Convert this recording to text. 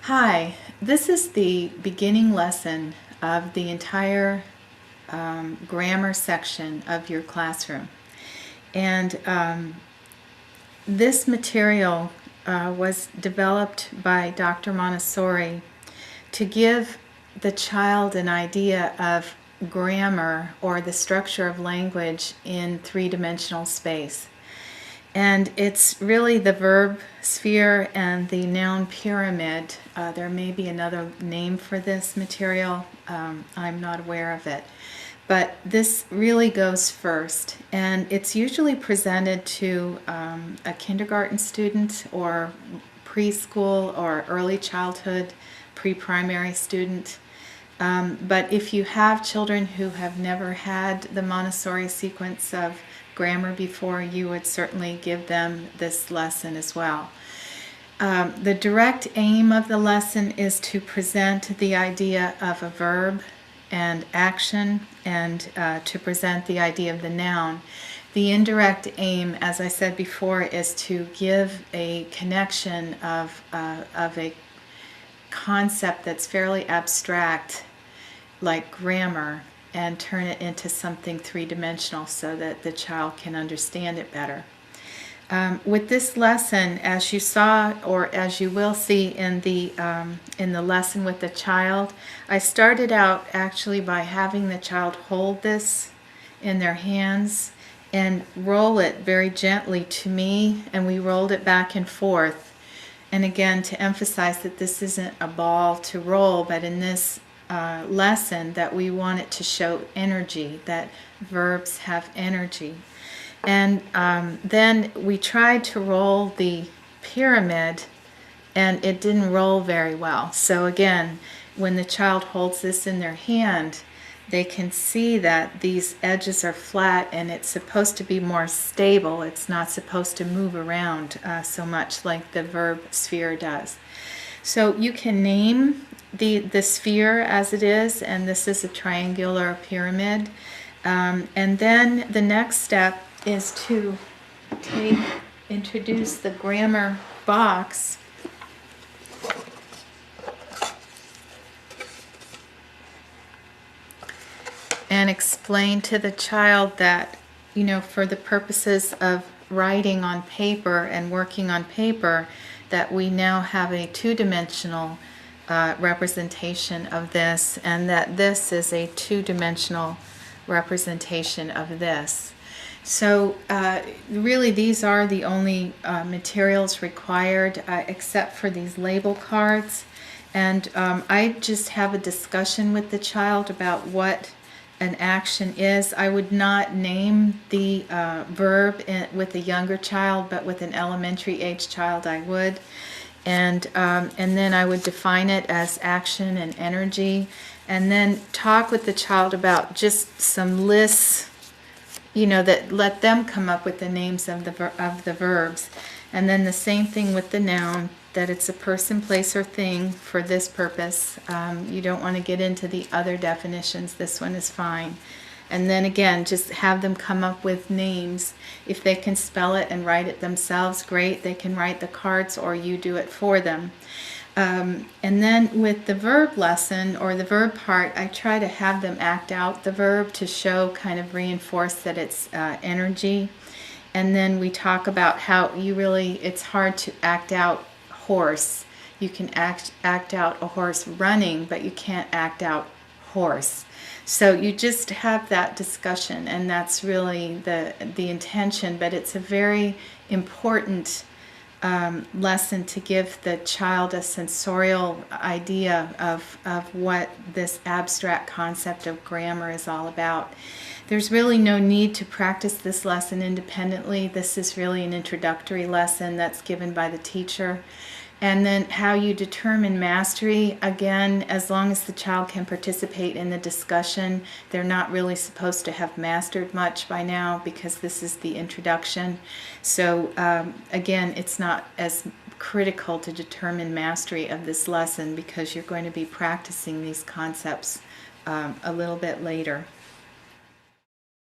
Hi, this is the beginning lesson of the entire grammar section of your classroom. And this material was developed by Dr. Montessori to give the child an idea of grammar or the structure of language in three-dimensional space. And it's really the verb sphere and the noun pyramid. There may be another name for this material. I'm not aware of it. But this really goes first. And it's usually presented to a kindergarten student or preschool or early childhood, pre-primary student. But if you have children who have never had the Montessori sequence of grammar before, you would certainly give them this lesson as well. The direct aim of the lesson is to present the idea of a verb and action, and to present the idea of the noun. The indirect aim, as I said before, is to give a connection of a concept that's fairly abstract, like grammar, and turn it into something three-dimensional so that the child can understand it better. With this lesson, as you saw, or as you will see in the lesson with the child, I started out actually by having the child hold this in their hands and roll it very gently to me, and we rolled it back and forth. And again, to emphasize that this isn't a ball to roll, but in this lesson that we want it to show energy, that verbs have energy. And then we tried to roll the pyramid, and it didn't roll very well. So again, when the child holds this in their hand, they can see that these edges are flat and it's supposed to be more stable. It's not supposed to move around so much like the verb sphere does. So you can name the sphere as it is, and this is a triangular pyramid. And then the next step is to introduce the grammar box and explain to the child that, you know, for the purposes of writing on paper and working on paper, that we now have a two-dimensional representation of this, and that this is a two-dimensional representation of this. So really these are the only materials required except for these label cards. And I just have a discussion with the child about what an action is. I would not name the verb with a younger child, but with an elementary age child I would. And then I would define it as action and energy, and then talk with the child about just some lists, you know, that let them come up with the names of the verbs. And then the same thing with the noun, that it's a person, place, or thing for this purpose. You don't want to get into the other definitions. This one is fine. And then again, just have them come up with names. If they can spell it and write it themselves, great. They can write the cards, or you do it for them. And then with the verb lesson, or the verb part, I try to have them act out the verb to show, kind of reinforce that it's energy. And then we talk about how it's hard to act out horse. You can act out a horse running, but you can't act out horse. So you just have that discussion, and that's really the intention. But it's a very important lesson to give the child a sensorial idea of what this abstract concept of grammar is all about. There's really no need to practice this lesson independently. This is really an introductory lesson that's given by the teacher. And then how you determine mastery, again, as long as the child can participate in the discussion. They're not really supposed to have mastered much by now, because this is the introduction. So again, it's not as critical to determine mastery of this lesson, because you're going to be practicing these concepts a little bit later.